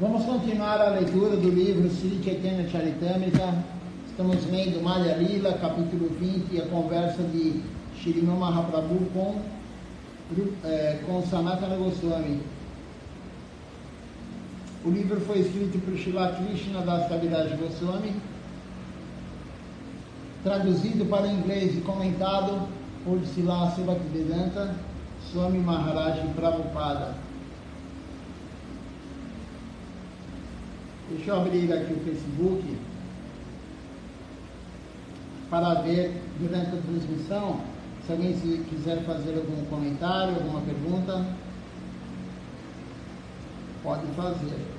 Vamos continuar a leitura do livro Sri Chaitanya Charitamrita. Estamos lendo Madhya Lila, capítulo 20, a conversa de Srimad Mahaprabhu com Sanatana Goswami. O livro foi escrito por Srila Krishna Das Kaviraj Goswami, traduzido para o inglês e comentado por Srila Bhaktivedanta Swami Maharaj Prabhupada. Deixa eu abrir aqui o Facebook para ver durante a transmissão, se alguém quiser fazer algum comentário, alguma pergunta, pode fazer.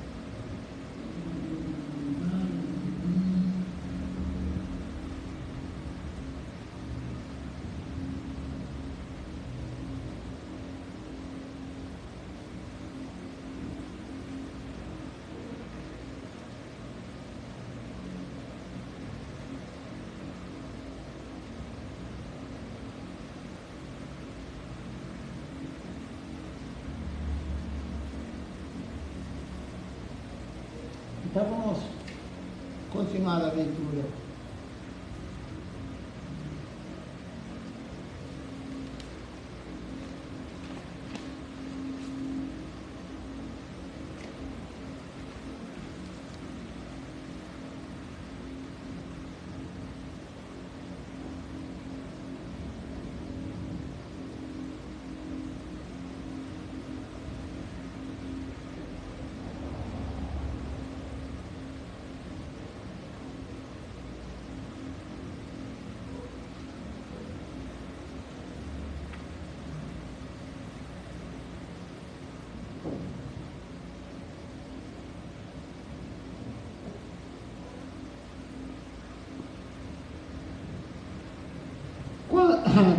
Então vamos continuar a leitura.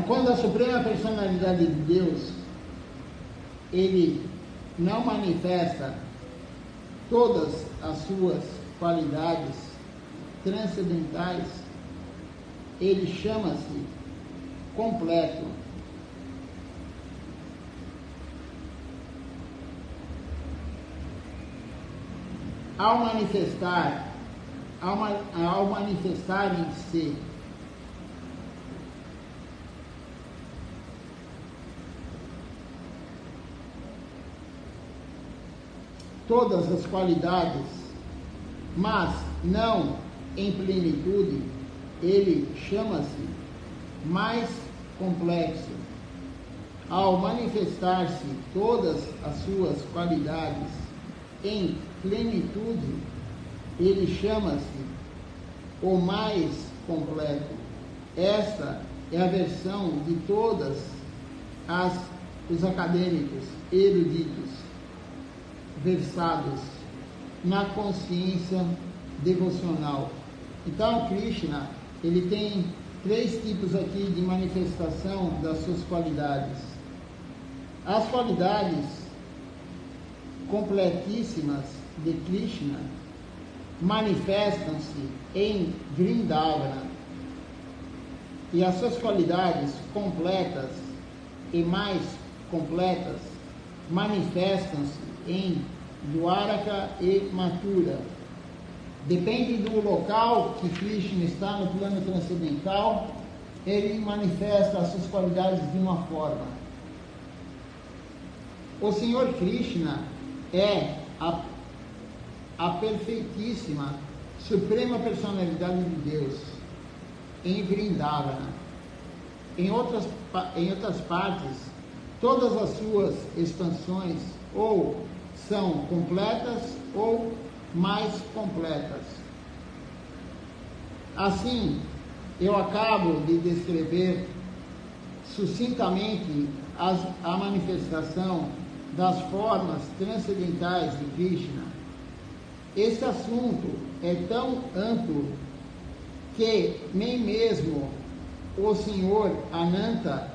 Quando a Suprema Personalidade de Deus, Ele não manifesta todas as suas qualidades transcendentais, Ele chama-se completo. Ao manifestar em si todas as qualidades, mas não em plenitude, ele chama-se mais complexo. Ao manifestar-se todas as suas qualidades em plenitude, ele chama-se o mais completo. Esta é a versão de todas os acadêmicos eruditos versados na consciência devocional. Então, Krishna, ele tem 3 tipos aqui de manifestação das suas qualidades. As qualidades completíssimas de Krishna manifestam-se em Vrindavana, e as suas qualidades completas e mais completas manifestam-se em Dwaraka e Mathura. Depende do local que Krishna está no plano transcendental, ele manifesta as suas qualidades de uma forma. O Senhor Krishna é a perfeitíssima, suprema personalidade de Deus em Vrindavana. Em outras partes, todas as suas expansões ou são completas ou mais completas. Assim, eu acabo de descrever sucintamente a manifestação das formas transcendentais de Krishna. Esse assunto é tão amplo que nem mesmo o Senhor Ananta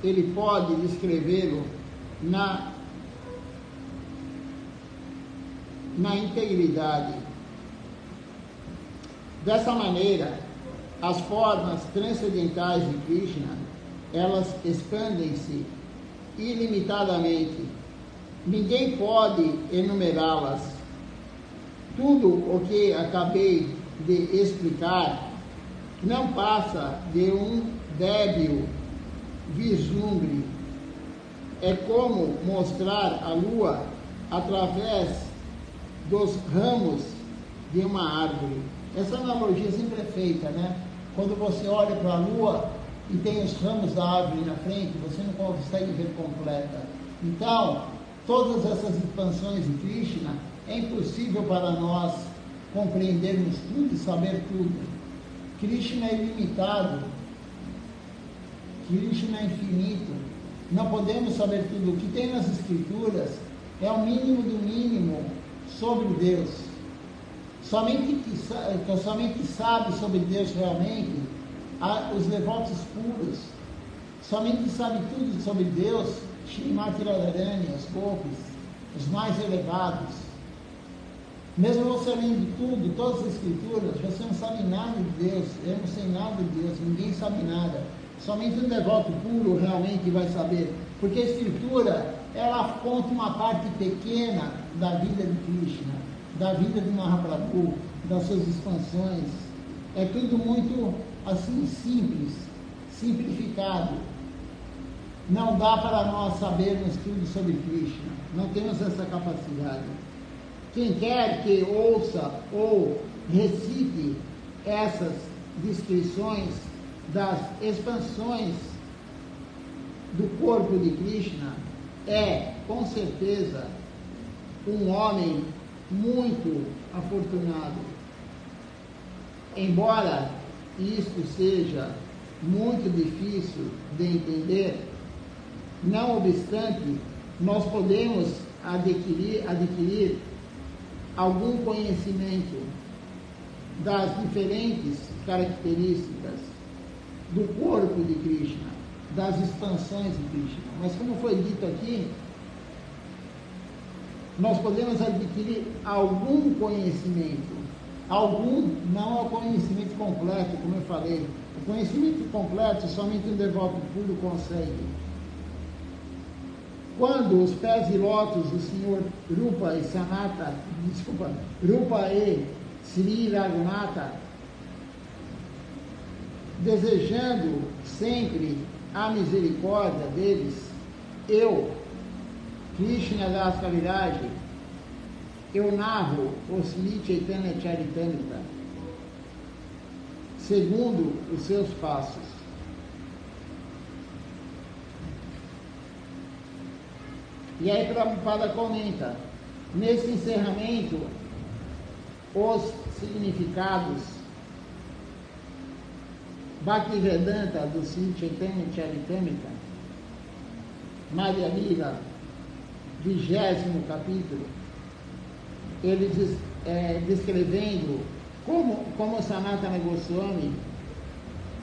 ele pode descrevê-lo na integridade. Dessa maneira, as formas transcendentais de Krishna, elas expandem-se ilimitadamente. Ninguém pode enumerá-las Tudo o que acabei de explicar não passa de um débil vislumbre. É como mostrar a lua através dos ramos de uma árvore. Essa analogia sempre é feita, né? Quando você olha para a lua e tem os ramos da árvore na frente, você não consegue ver completa. Então, todas essas expansões de Krishna, é impossível para nós compreendermos tudo e saber tudo. Krishna é ilimitado, Krishna é infinito, não podemos saber tudo. O que tem nas Escrituras é o mínimo do mínimo sobre Deus. Somente que sabe sobre Deus realmente os devotos puros. Somente sabe tudo sobre Deus Srimati Radharani, os gopis, os mais elevados. Mesmo você lendo tudo, todas as Escrituras, você não sabe nada de Deus. Eu não sei nada de Deus, ninguém sabe nada. Somente um devoto puro realmente vai saber. Porque a Escritura, ela conta uma parte pequena da vida de Krishna, da vida de Mahaprabhu, das suas expansões. É tudo muito, assim, simples, simplificado. Não dá para nós sabermos tudo sobre Krishna. Não temos essa capacidade. Quem quer que ouça ou recite essas descrições das expansões do corpo de Krishna é, com certeza, um homem muito afortunado. Embora isto seja muito difícil de entender, não obstante, nós podemos adquirir algum conhecimento das diferentes características do corpo de Krishna, das expansões de Krishna. Mas como foi dito aqui, nós podemos adquirir algum conhecimento. Algum, não é o conhecimento completo, como eu falei. O conhecimento completo somente um devoto puro consegue. Quando os pés de lótus do Senhor Rupa e Sri Raghunatha, desejando sempre a misericórdia deles, eu, Krishna Das Kaviraj, eu narro o Sri Chaitanya Charitamrita segundo os seus passos. E aí Prabhupada comenta, nesse encerramento, os significados Bhaktivedanta do Sri Chaitanya Charitamrita, Madhya Lila, 20º capítulo, ele descrevendo como Sanatana Goswami,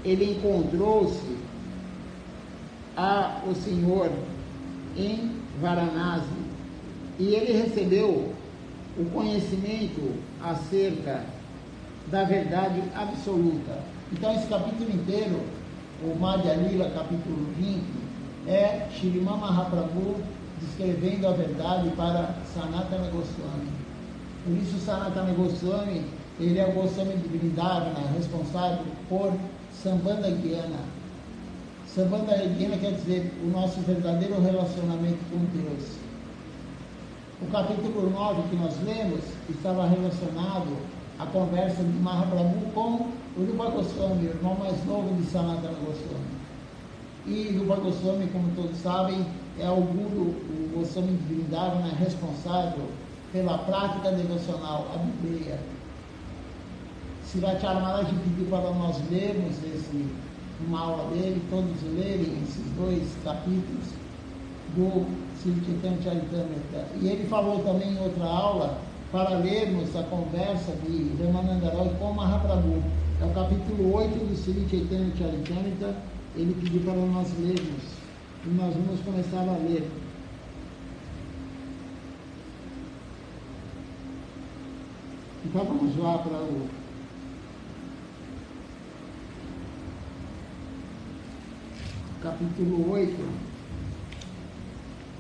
ele encontrou-se o Senhor em Varanasi e ele recebeu o conhecimento acerca da verdade absoluta. Então esse capítulo inteiro, o Madhya Lila, capítulo 20, é Shriman Mahaprabhu descrevendo a verdade para Sanatana Goswami. Por isso Sanatana Goswami, ele é o Goswami de Vrindavana, responsável por Sambandha Gyana. Sambandha Gyana quer dizer o nosso verdadeiro relacionamento com Deus. O capítulo 9 que nós lemos estava relacionado à conversa de Mahaprabhu com o Rupa Goswami, o irmão mais novo de Sanatana Goswami. E Rupa Goswami, como todos sabem, é o Guru, o Goswami de Vrindavana, responsável pela prática devocional, a Bíblia. Srivacharya Maharaj pediu para nós lermos uma aula dele, todos lerem esses 2 capítulos do Sri Chaitanya Charitamrita. E ele falou também em outra aula para lermos a conversa de Ramananda Roy com Mahaprabhu. É o capítulo 8 do Sri Chaitanya Charitamrita. Ele pediu para nós lermos e nós vamos começar a ler. Então vamos lá para o capítulo 8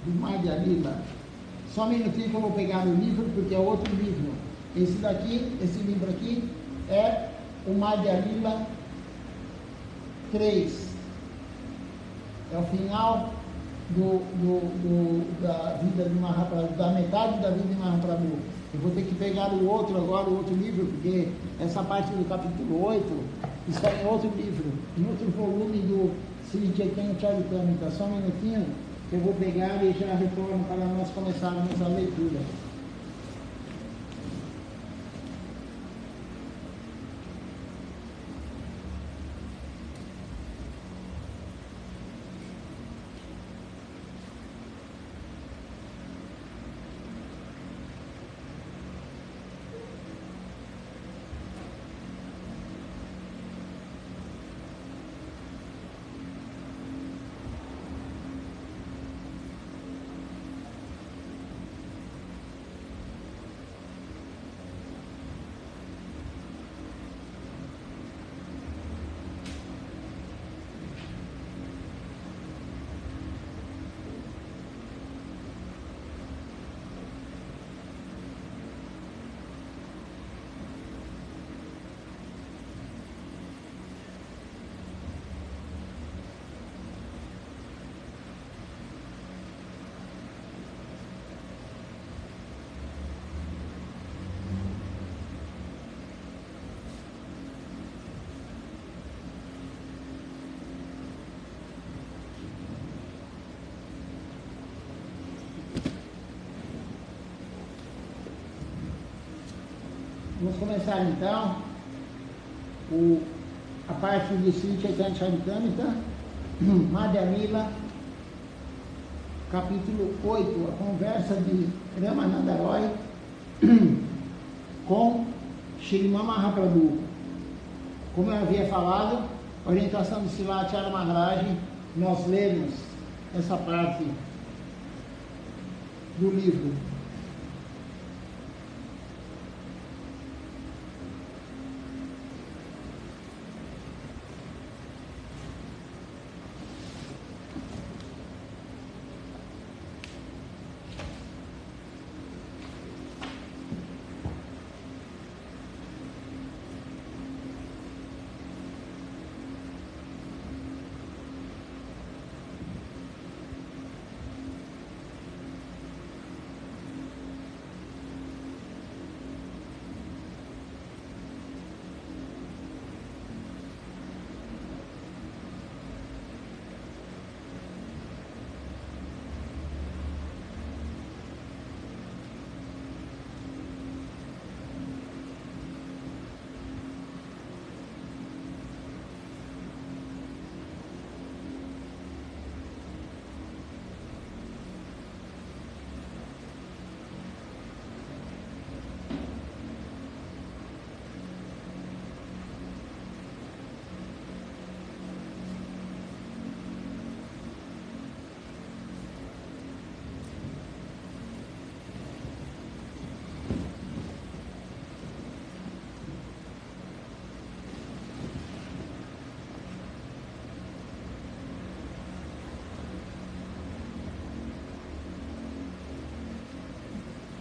do Madhya Lila. Só um minutinho que eu vou pegar o livro, porque é outro livro. Esse livro aqui é o Madhya Lila 3. É o final da vida de Mahaprabhu, da metade da vida de Mahaprabhu. Eu vou ter que pegar o outro livro, porque essa parte do capítulo 8 está em outro livro, em outro volume do Sri Chaitanya Charitamrita. Só um minutinho, que eu vou pegar e já retorno para nós começarmos a leitura. Vamos começar então a parte do Sri Chaitanya Charitamrita, Madhya Lila, capítulo 8, a conversa de Ramananda Roy com Srimad Mahaprabhu. Como eu havia falado, a orientação de Srila Acharya Maharaj, nós lemos essa parte do livro.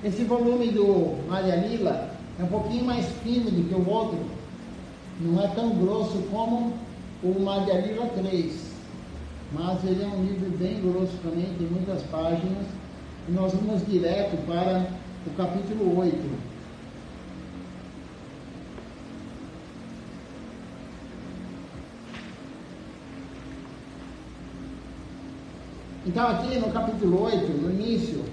Esse volume do Madhya Lila é um pouquinho mais fino do que o outro, não é tão grosso como o Madhya Lila 3, mas ele é um livro bem grosso também, tem muitas páginas, e nós vamos direto para o capítulo 8. Então aqui no capítulo 8, no início,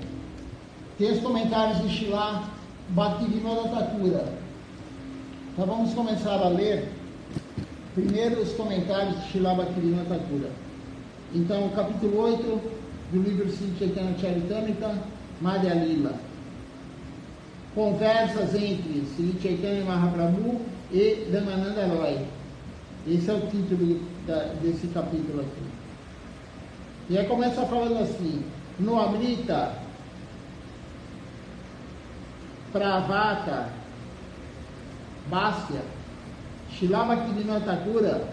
tem os comentários de Srila Bhaktivinoda Thakura. Então vamos começar a ler primeiro os comentários de Srila Bhaktivinoda Thakura. Então o capítulo 8 do livro Sri Chaitanya Charitamrita, Madhya Lila. Conversas entre Sri Chaitanya Mahaprabhu e Ramananda Roy. Esse é o título desse capítulo aqui. E aí começa falando assim: no Amrita Pravata Bhasya, Srila Bhaktivinoda Thakura,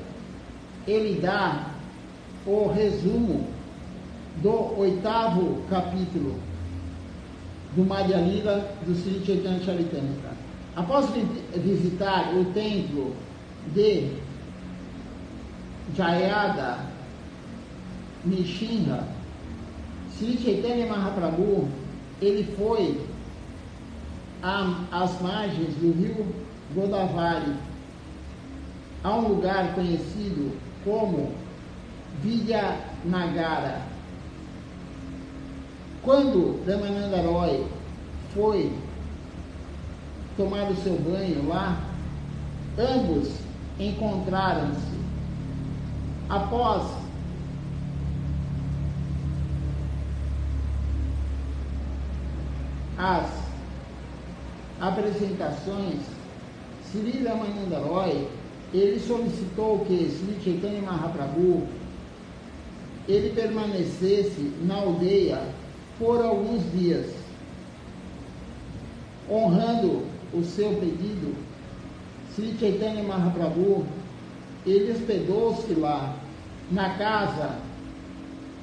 ele dá o resumo do 8º capítulo do Madhya Lila do Sri Chaitanya Charitamrita. Após visitar o templo de Jayada Nishinra, Sri Chaitanya Mahaprabhu, ele foi às margens do rio Godavari, a um lugar conhecido como Vidyanagara. Quando Ramananda Roy foi tomar o seu banho lá, ambos encontraram-se. Após as apresentações, Sri Ramananda Roy, ele solicitou que Sri Chaitanya Mahaprabhu ele permanecesse na aldeia por alguns dias. Honrando o seu pedido, Sri Chaitanya Mahaprabhu, ele hospedou-se lá, na casa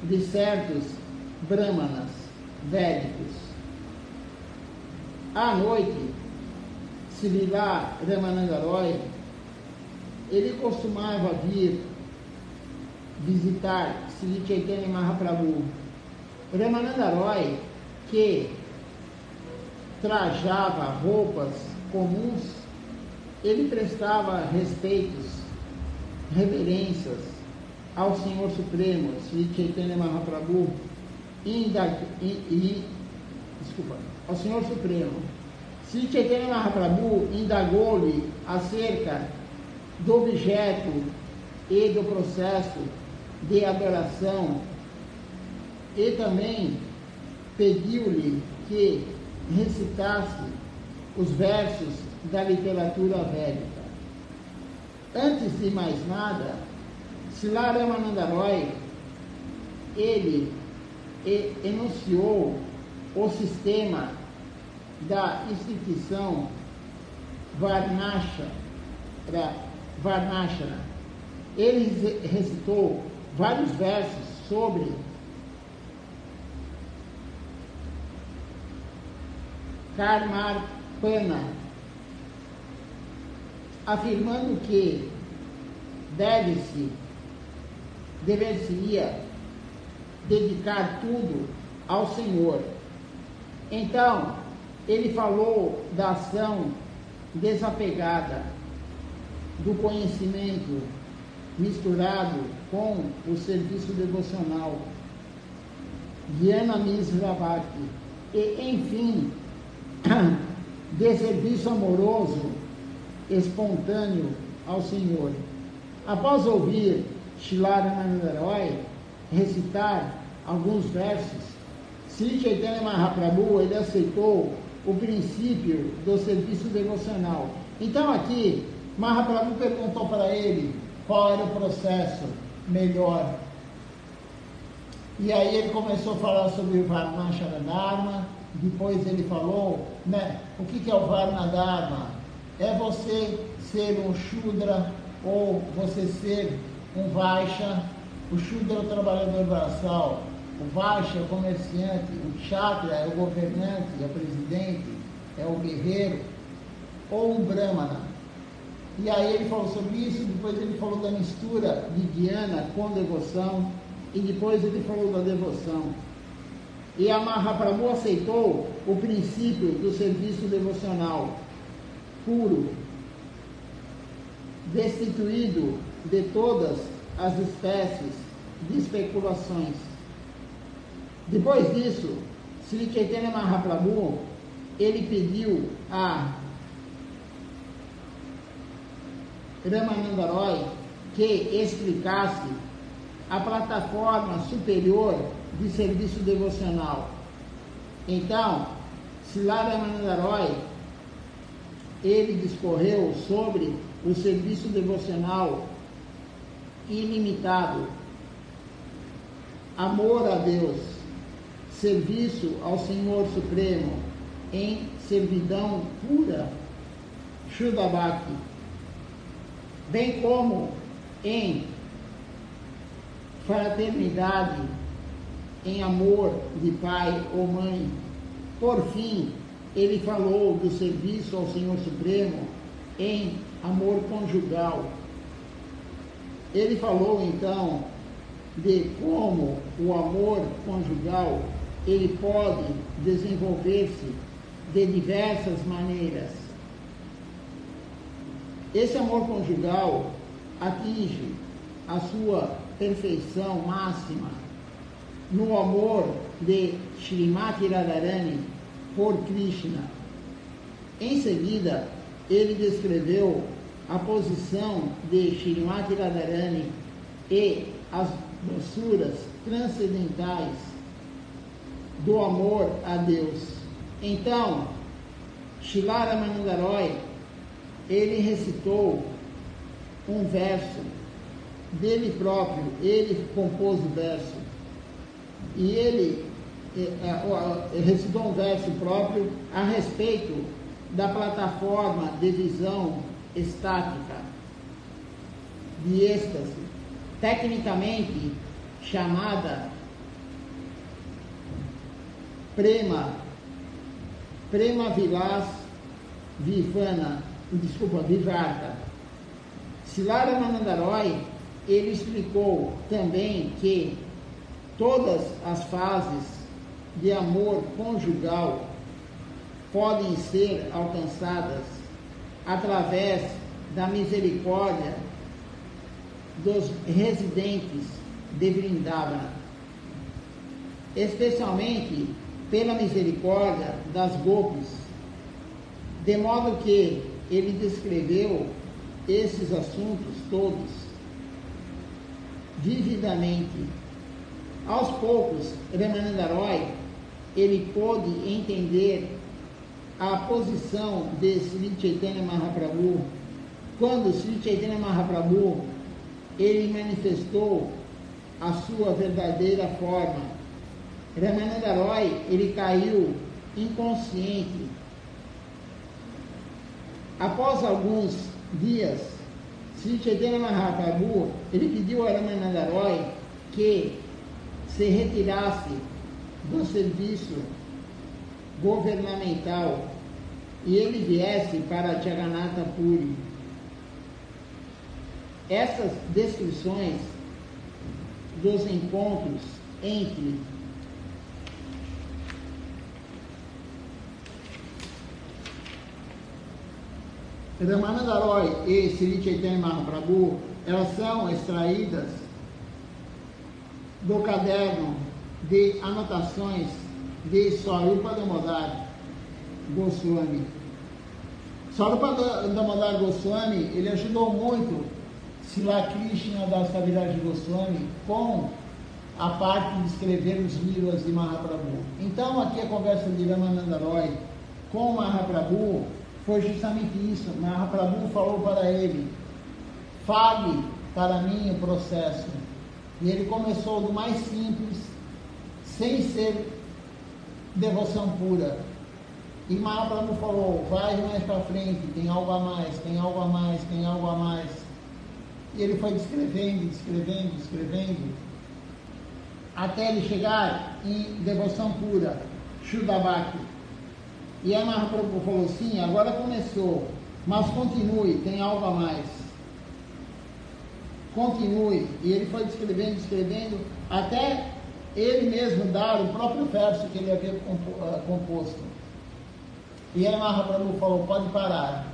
de certos brahmanas védicos. À noite, Srila Ramananda Roy, ele costumava vir visitar Sri Chaitanya Mahaprabhu. Ramananda Roy, que trajava roupas comuns, ele prestava respeitos, reverências ao Senhor Supremo, Sri Chaitanya Mahaprabhu, ao Senhor Supremo. Sri Chaitanya Mahaprabhu indagou-lhe acerca do objeto e do processo de adoração e também pediu-lhe que recitasse os versos da literatura védica. Antes de mais nada, Srila Ramananda Roy, ele enunciou o sistema da instituição Varnashana. Ele recitou vários versos sobre Karmarpana, afirmando que dever-se-ia dedicar tudo ao Senhor. Então, ele falou da ação desapegada, do conhecimento misturado com o serviço devocional, Dhyana Misra Bhakti, e, enfim, de serviço amoroso, espontâneo ao Senhor. Após ouvir Srila Ramananda Roy recitar alguns versos, Sri Chaitanya Mahaprabhu, ele aceitou o princípio do serviço devocional. Então aqui, Mahaprabhu perguntou para ele qual era o processo melhor. E aí ele começou a falar sobre o Varnashana Dharma. Depois ele falou, o que é o Varna Dharma? É você ser um Shudra ou você ser um Vaishya. O Shudra é o trabalhador braçal, o Vaishya é o comerciante, o Kshatriya é o governante, é o presidente, é o guerreiro, ou um Brahmana. E aí ele falou sobre isso, depois ele falou da mistura de dhyana com devoção, e depois ele falou da devoção. E a Mahaprabhu aceitou o princípio do serviço devocional puro, destituído de todas as espécies de especulações. Depois disso, Sri Chaitanya Mahaprabhu, ele pediu a Ramananda Roy que explicasse a plataforma superior de serviço devocional. Então, Srila Ramananda Roy, ele discorreu sobre o serviço devocional ilimitado, amor a Deus, serviço ao Senhor Supremo em servidão pura, Shuddha Bhakti, bem como em fraternidade, em amor de pai ou mãe. Por fim, ele falou do serviço ao Senhor Supremo em amor conjugal. Ele falou então de como o amor conjugal ele pode desenvolver-se de diversas maneiras. Esse amor conjugal atinge a sua perfeição máxima no amor de Srimati Radharani por Krishna. Em seguida, ele descreveu a posição de Srimati Radharani e as doçuras transcendentais do amor a Deus. Então, Srila Ramananda Roy, ele recitou um verso dele próprio, ele compôs o verso, e ele recitou um verso próprio a respeito da plataforma de visão estática, de êxtase, tecnicamente chamada Prema Vilas Vivarta. Srila Ramananda Roy, ele explicou também que todas as fases de amor conjugal podem ser alcançadas através da misericórdia dos residentes de Vrindavana, especialmente pela misericórdia das gopis, de modo que ele descreveu esses assuntos todos vividamente. Aos poucos, Ramananda Roy, ele pôde entender a posição de Sri Chaitanya Mahaprabhu, quando Sri Chaitanya Mahaprabhu, ele manifestou a sua verdadeira forma. Ramananda Roy, ele caiu inconsciente. Após alguns dias, Sri Chaitanya Mahaprabhu, ele pediu a Ramananda Roy que se retirasse do serviço governamental e ele viesse para Jagannatha Puri. Essas descrições dos encontros entre Ramananda Roy e Sri Chaitanya Mahaprabhu, elas são extraídas do caderno de anotações de Swarupa Damodar Goswami. Swarupa Damodar Goswami, ele ajudou muito Srila Krishna Das Kaviraj Goswami com a parte de escrever os livros de Mahaprabhu. Então aqui a conversa de Ramananda Roy com Mahaprabhu foi justamente isso. Mahaprabhu falou para ele: fale para mim o processo. E ele começou do mais simples, sem ser devoção pura. E Mahaprabhu falou: vai mais para frente, tem algo a mais, tem algo a mais, tem algo a mais. E ele foi descrevendo, até ele chegar em devoção pura, Shuddha Bhakti. E aí Mahaprabhu falou: sim, agora começou, mas continue, tem algo a mais. Continue. E ele foi descrevendo, até ele mesmo dar o próprio verso que ele havia composto. E aí Mahaprabhu falou: pode parar.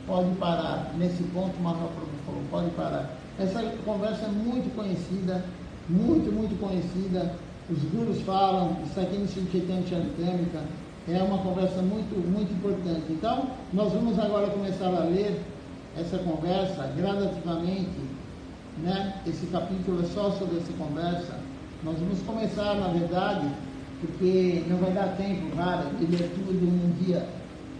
Pode parar. Nesse ponto Mahaprabhu falou: pode parar. Essa conversa é muito conhecida, muito conhecida. Os gurus falam, isso aqui no Sri Chaitanya Charitamrita, é uma conversa muito importante. Então, nós vamos agora começar a ler essa conversa gradativamente, né? Esse capítulo é só sobre essa conversa. Nós vamos começar, na verdade, porque não vai dar tempo, cara, de ler tudo num dia,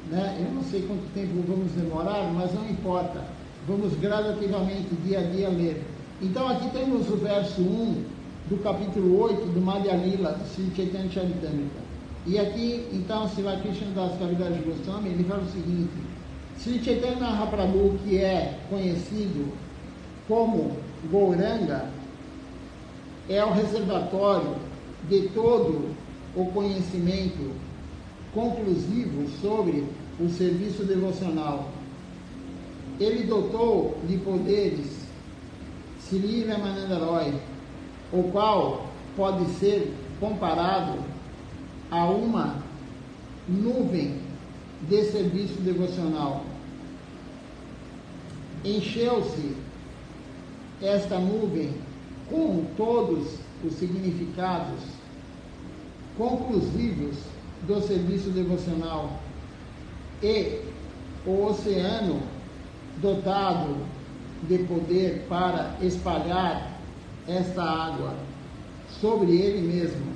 né? Eu não sei quanto tempo vamos demorar, mas não importa. Vamos gradativamente, dia a dia, ler. Então, aqui temos o verso 1 do capítulo 8 do Madhya Lila, do Sri Chaitanya Charitamrita. E aqui, então, Srila Krishna Das Kaviraj Goswami, ele fala o seguinte: Sri Chaitanya Mahaprabhu, que é conhecido como Gauranga, é o reservatório de todo o conhecimento conclusivo sobre o serviço devocional. Ele dotou de poderes Sri Ramananda Roy, o qual pode ser comparado a uma nuvem de serviço devocional. Encheu-se esta nuvem com todos os significados conclusivos do serviço devocional, e o oceano dotado de poder para espalhar esta água sobre ele mesmo.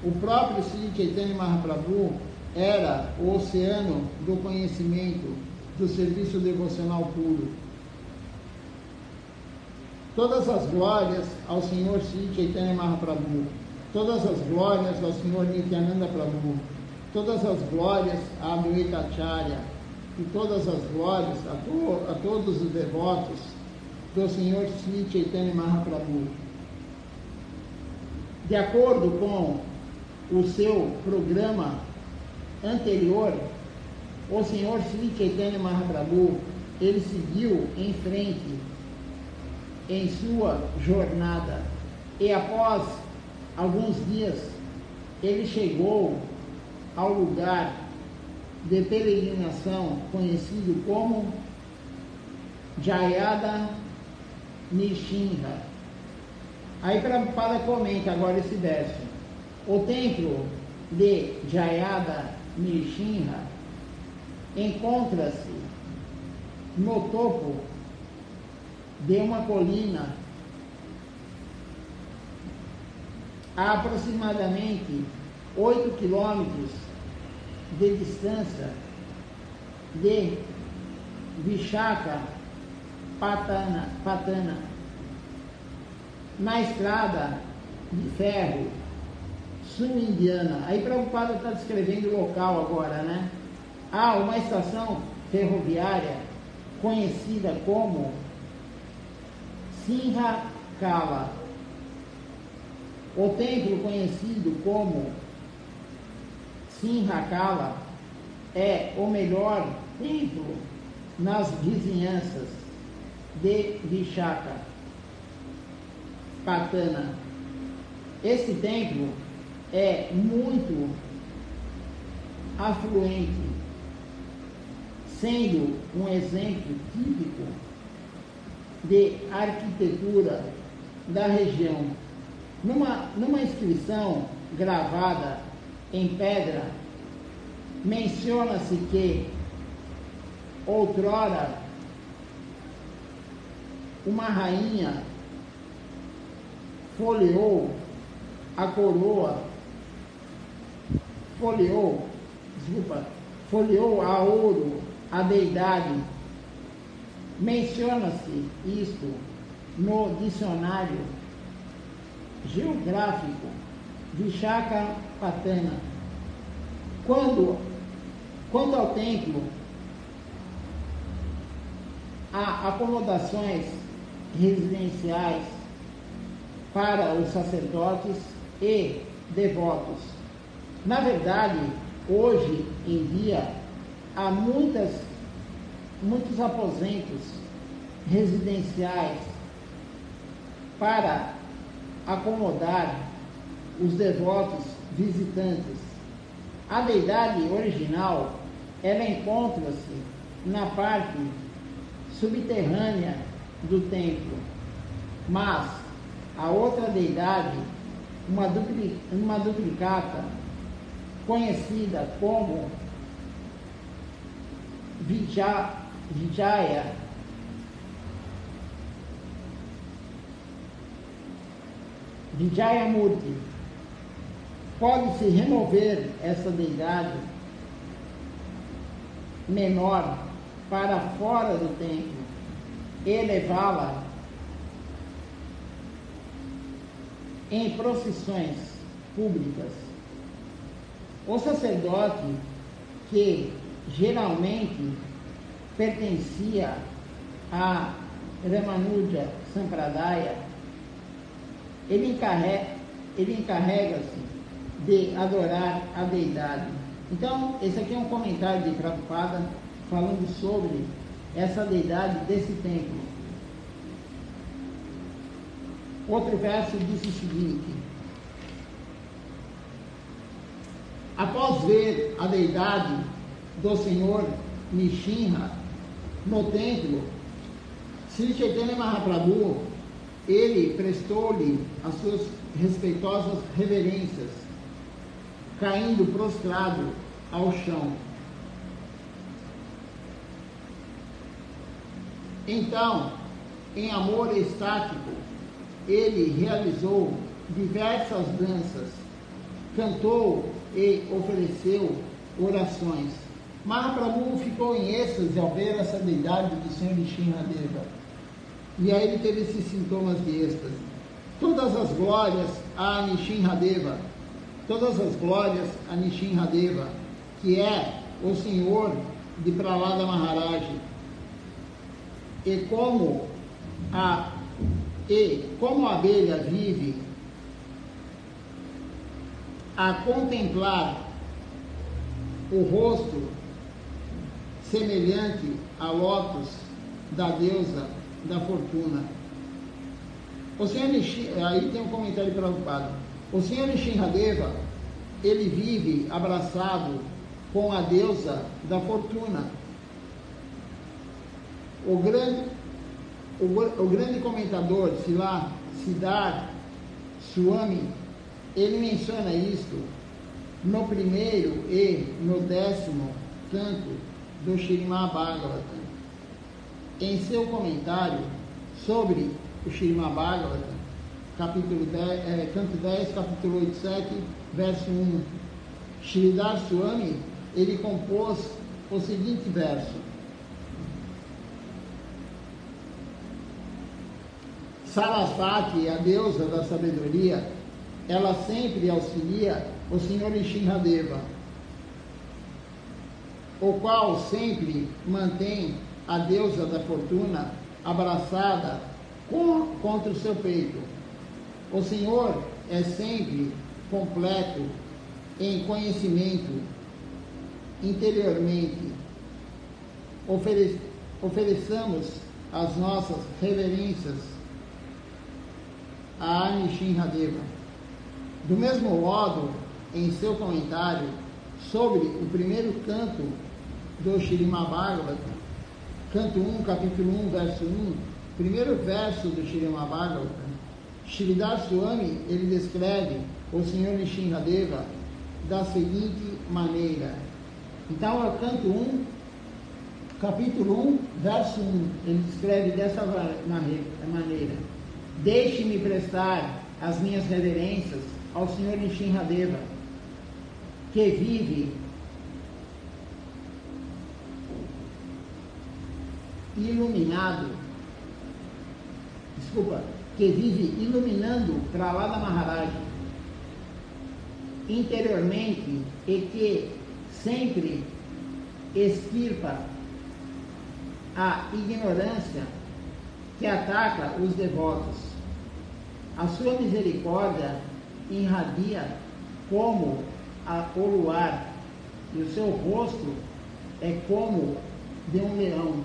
O próprio Sri Chaitanya Mahaprabhu era o oceano do conhecimento do serviço devocional puro. Todas as glórias ao Senhor Sri Chaitanya Mahaprabhu, todas as glórias ao Senhor Nityananda Prabhu, todas as glórias a Advaita Acharya e todas as glórias a todos os devotos do Senhor Sri Chaitanya Mahaprabhu. De acordo com o seu programa anterior, o Senhor Sri Chaitanya Mahaprabhu, ele seguiu em frente em sua jornada, e após alguns dias ele chegou ao lugar de peregrinação conhecido como Jayada Nishinra. Aí Prabhupada comenta agora esse verso. O templo de Jayada Nishinra encontra-se no topo de uma colina a aproximadamente 8 quilômetros de distância de Visakhapatnam, na estrada de ferro sul-indiana. Aí Prabhupada está descrevendo o local agora, né? Há uma estação ferroviária conhecida como Sinhakala. O templo conhecido como Sinhakala é o melhor templo nas vizinhanças de Visakhapatnam. Esse templo é muito afluente, sendo um exemplo típico de arquitetura da região. Numa inscrição gravada em pedra, menciona-se que outrora uma rainha folheou a coroa, folheou a ouro a deidade. Menciona-se isto no dicionário geográfico Visakhapatnam. Quanto ao templo, há acomodações residenciais para os sacerdotes e devotos. Na verdade, hoje em dia, há muitos aposentos residenciais para acomodar os devotos visitantes. A deidade original, ela encontra-se na parte subterrânea do templo, mas a outra deidade, uma duplicata, conhecida como Vijayamurti, pode-se remover essa deidade menor para fora do templo e levá-la em procissões públicas. O sacerdote, que geralmente pertencia a Ramanuja Sampradaya, ele encarrega-se de adorar a deidade. Então, esse aqui é um comentário de Prabhupada falando sobre essa deidade desse templo. Outro verso diz o seguinte: após ver a deidade do Senhor Nishinra no templo, Sri Chaitanya Mahaprabhu, ele prestou-lhe as suas respeitosas reverências, caindo prostrado ao chão. Então, em amor estático, ele realizou diversas danças, cantou e ofereceu orações. Mahaprabhu ficou em êxtase ao ver essa deidade do Senhor Nishinradeva. E aí ele teve esses sintomas de êxtase. Todas as glórias a Nishinradeva, todas as glórias a Nishinradeva, que é o Senhor de Prahlada Maharaj. E como a abelha vive a contemplar o rosto semelhante a lótus da deusa da fortuna. O Senhor aí tem um comentário preocupado. O Senhor Nishinradeva, ele vive abraçado com a deusa da fortuna. O grande comentador Siddhartha Swami, ele menciona isto no primeiro e no 10º canto do Śrīmad Bhagavatam. Em seu comentário sobre o Śrīmad Bhagavatam, capítulo 10, canto 10, capítulo 8, 7, verso 1, Siddhartha Swami, ele compôs o seguinte verso: Sarasvati, a deusa da sabedoria, ela sempre auxilia o Senhor Nishinradeva, o qual sempre mantém a deusa da fortuna abraçada contra o seu peito. O Senhor é sempre completo em conhecimento interiormente. Ofereçamos as nossas reverências a Nishinradeva. Do mesmo modo, em seu comentário sobre o primeiro canto do Śrīmad Bhagavatam, canto 1, capítulo 1, verso 1, primeiro verso do Śrīmad Bhagavatam, Siddhartha Swami, ele descreve o Senhor Nishinradeva da seguinte maneira. Então, é o canto 1, capítulo 1, verso 1, ele descreve dessa maneira: deixe-me prestar as minhas reverências ao Senhor Nishinradeva, que vive iluminando Prahlada Maharaj interiormente e que sempre extirpa a ignorância que ataca os devotos. A sua misericórdia irradia como o luar, e o seu rosto é como de um leão.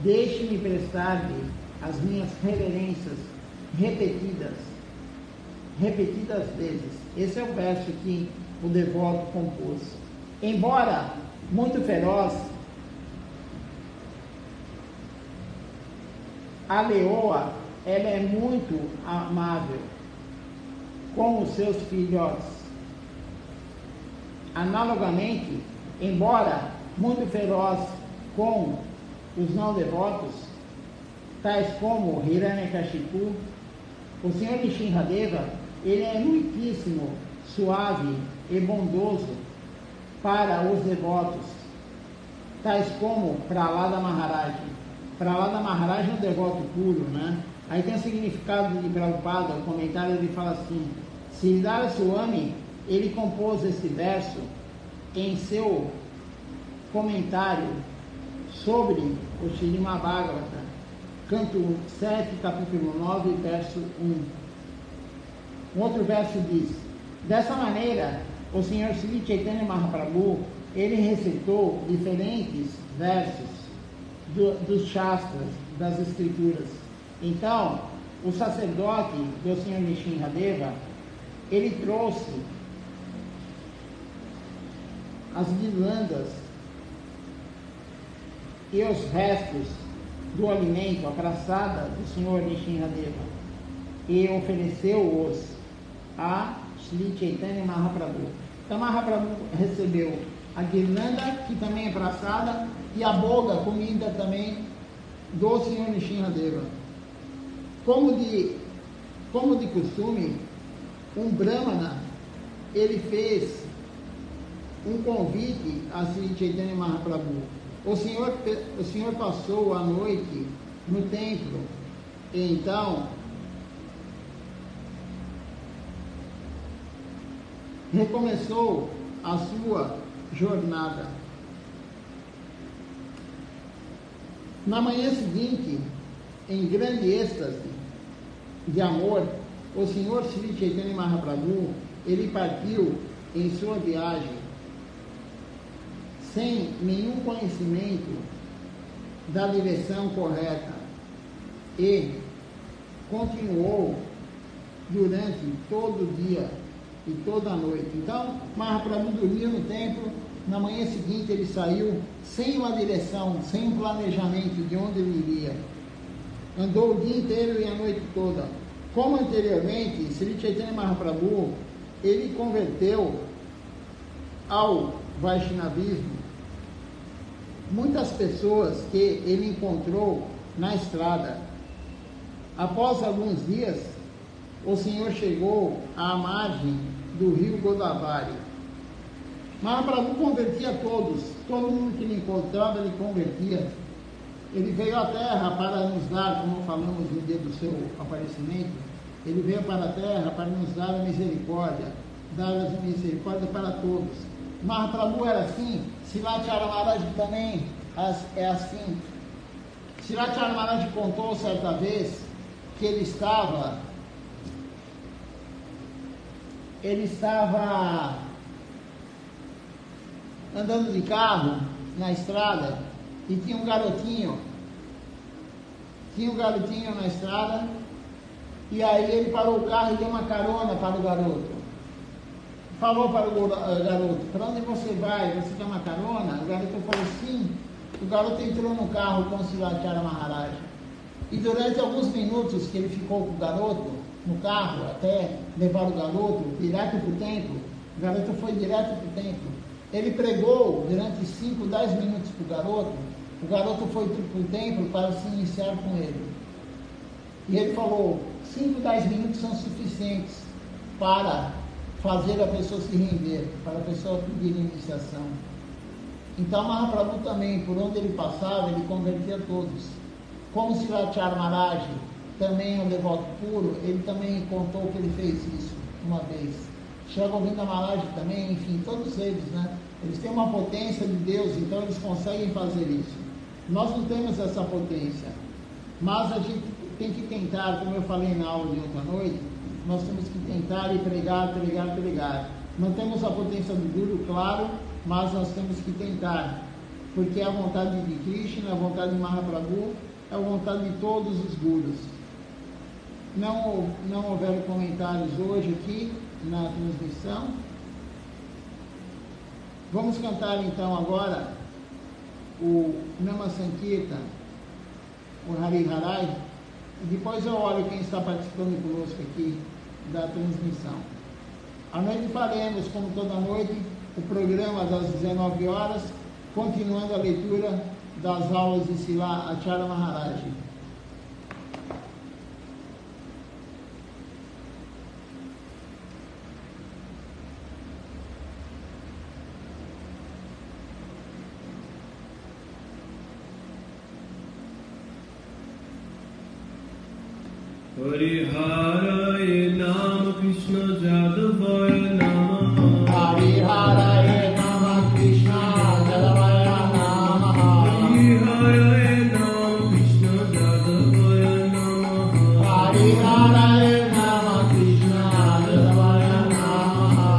Deixe-me prestar-lhe as minhas reverências repetidas vezes. Esse é o verso que o devoto compôs. Embora muito feroz, a leoa, ela é muito amável com os seus filhotes. Analogamente, embora muito feroz com os não devotos, tais como Hiranyakashipu, o Senhor Nishinradeva, ele é muitíssimo suave e bondoso para os devotos, tais como Prahlada Maharaj. Prahlada Maharaj é um devoto puro, né? Aí tem o significado de Prabhupada, o comentário ele fala assim: Siddhartha Swami, ele compôs esse verso em seu comentário sobre o Śrīmad Bhagavatam, canto 7, capítulo 9, verso 1. Um outro verso diz: dessa maneira, o Senhor Sri Chaitanya Mahaprabhu, ele recitou diferentes versos dos Shastras, das Escrituras. Então, o sacerdote do Senhor Nishinradeva, ele trouxe as guirlandas e os restos do alimento, a praçada do Senhor Nishinradeva, e ofereceu-os a Sri Chaitanya Mahaprabhu. Então Mahaprabhu recebeu a guirlanda, que também é praçada, e a boga, comida também do Senhor Nishinradeva. Como de costume, um Brahmana, ele fez um convite a Sri Chaitanya Mahaprabhu. O Senhor passou a noite no templo, e então recomeçou a sua jornada. Na manhã seguinte, em grande êxtase de amor, o Senhor Sri Chaitanya Mahaprabhu, ele partiu em sua viagem sem nenhum conhecimento da direção correta e continuou durante todo o dia e toda a noite. Então, Mahaprabhu dormiu no templo. Na manhã seguinte ele saiu sem uma direção, sem um planejamento de onde ele iria. Andou o dia inteiro e a noite toda. Como anteriormente, Sri Chaitanya Mahaprabhu, ele converteu ao Vaishnavismo muitas pessoas que ele encontrou na estrada. Após alguns dias, o Senhor chegou à margem do rio Godavari. Mahaprabhu convertia todos, todo mundo que ele encontrava, ele convertia. Ele veio à Terra para nos dar, como falamos no dia do seu aparecimento, ele veio para a Terra para nos dar a misericórdia, dar a misericórdia para todos. Mahaprabhu era assim, Srila Maharaj também é assim. Srila Maharaj contou certa vez que ele estava andando de carro na estrada e tinha um garotinho na estrada, e aí ele parou o carro e deu uma carona para o garoto. Falou para o garoto: para onde você vai? Você quer uma carona? O garoto falou sim. O garoto entrou no carro com o Srila Maharaj. E durante alguns minutos que ele ficou com o garoto no carro, até levar o garoto direto para o templo, o garoto foi direto para o templo. Ele pregou durante 5, 10 minutos para o garoto foi para o templo para se iniciar com ele. E ele falou: 5, 10 minutos são suficientes para fazer a pessoa se render, para a pessoa pedir iniciação. Então Mahaprabhu também, por onde ele passava, ele convertia todos. Como Srila Maharaj também é um devoto puro, ele também contou que ele fez isso uma vez. Shri Govinda Maharaj também, enfim, todos eles, né? Eles têm uma potência de Deus, então eles conseguem fazer isso. Nós não temos essa potência, mas a gente tem que tentar, como eu falei na aula de ontem à noite, nós temos que tentar e pregar. Não temos a potência do Guru, claro, mas nós temos que tentar, porque é a vontade de Krishna, a vontade de Mahaprabhu, é a vontade de todos os Gurus. Não houveram comentários hoje aqui na transmissão. Vamos cantar então agora o Nama Sankirtan, o Hari Harai, e depois eu olho quem está participando conosco aqui da transmissão. À noite faremos, como toda noite, o programa das 19 horas, continuando a leitura das aulas de Srila Acharya Maharaj. Hare Nama Krishna Jadavaya Namaha. Hare Nama Krishna Jadavaya Namaha. Hare Nama Krishna Jadavaya Namaha. Hare Nama Krishna Jadavaya Namaha.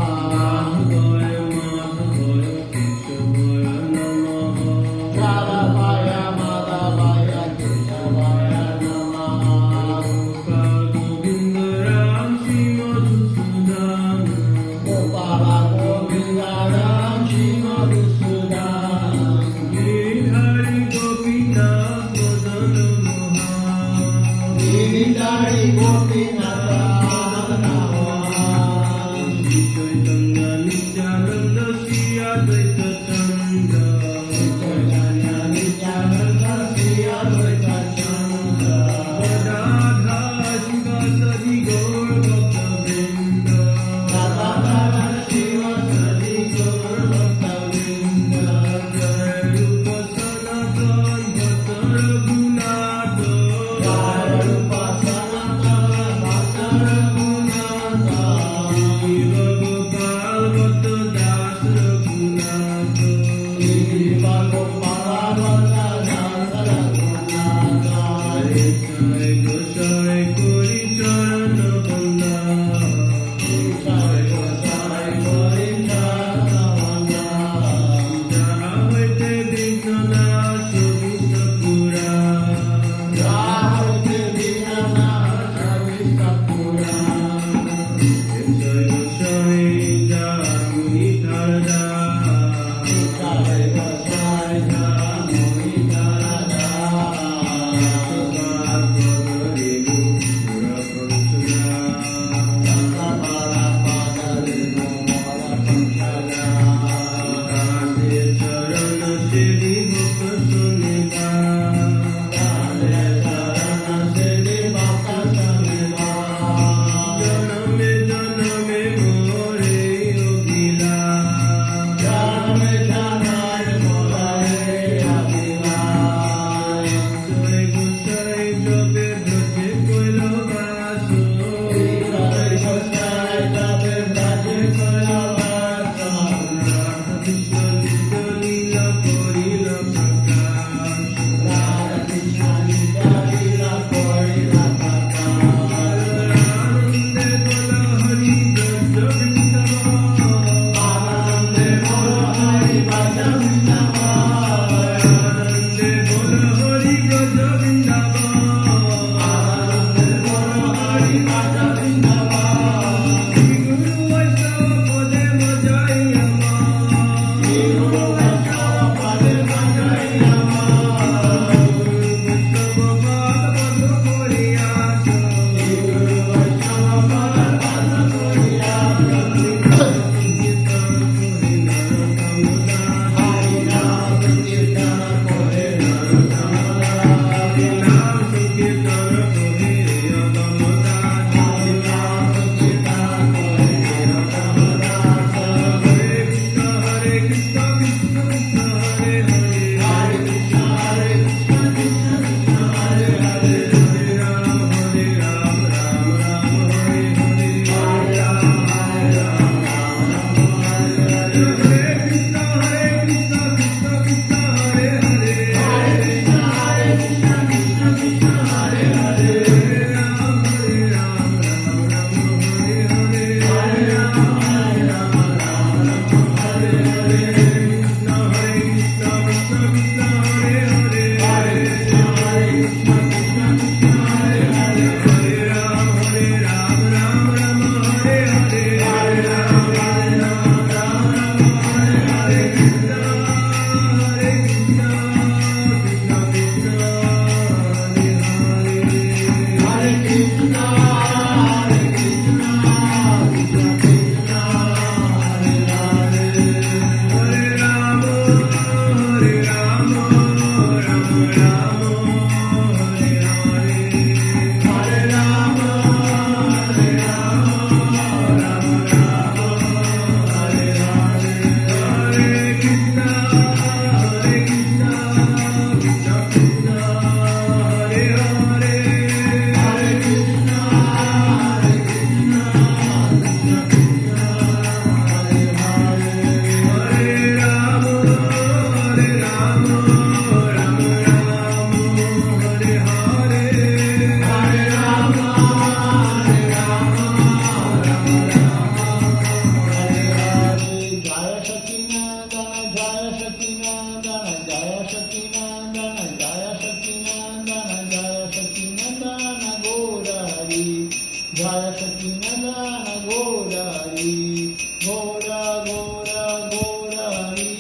Jaya Sakinandana Gaurari, Gaura Gaura Gaurari,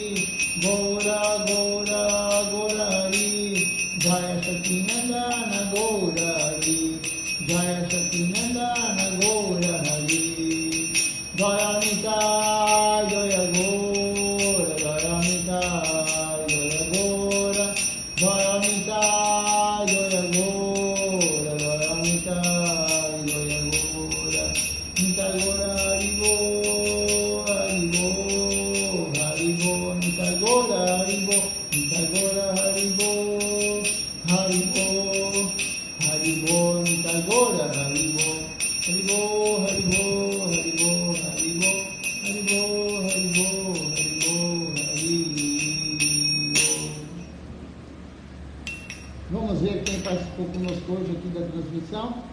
Gaura Gaura Gaurari, Jaya Sakinandana Gaurari, Jaya Sakinandana Gaurari, Jaya Mita, Jaya Gaura, Jaya Mita, Jaya Gaura, Jaya Mita, Jaya Gaura, Jaya Mita. Nita Gora Haribo, Haribo, Haribo, Nita Gora Haribo, Nita Gora Haribo, Haribo, Haribo, Nita Gora Haribo, Haribo, Haribo, Haribo, Haribo, Haribo, Haribo, Haribo, Haribo. Vamos ver quem participou conosco hoje aqui da transmissão.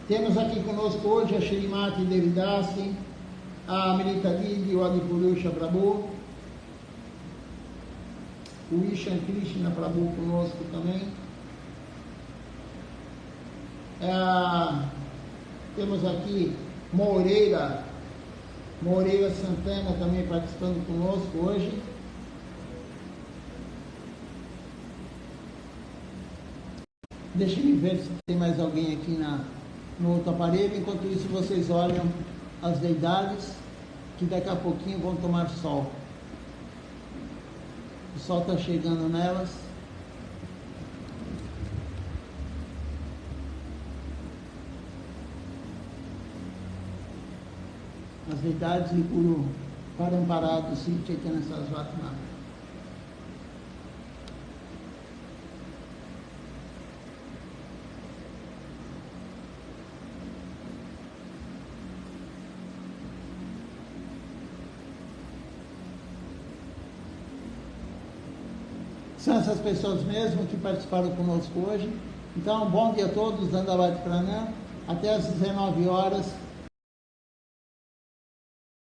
Temos aqui conosco hoje a Shrimati Devidasi, a Amritadidi, o Adipurusha Prabhu, o Ishan Krishna Prabhu conosco também. Temos aqui Moreira Santana também participando conosco hoje. Deixa eu ver se tem mais alguém aqui no outro aparelho. Enquanto isso, vocês olham as deidades que daqui a pouquinho vão tomar sol. O sol está chegando nelas. As deidades de Guru Parampara Sri Chaitanya Saraswati Maharaj. São essas pessoas mesmo que participaram conosco hoje. Então, bom dia a todos, Dandavati Pranam. Até às 19 horas.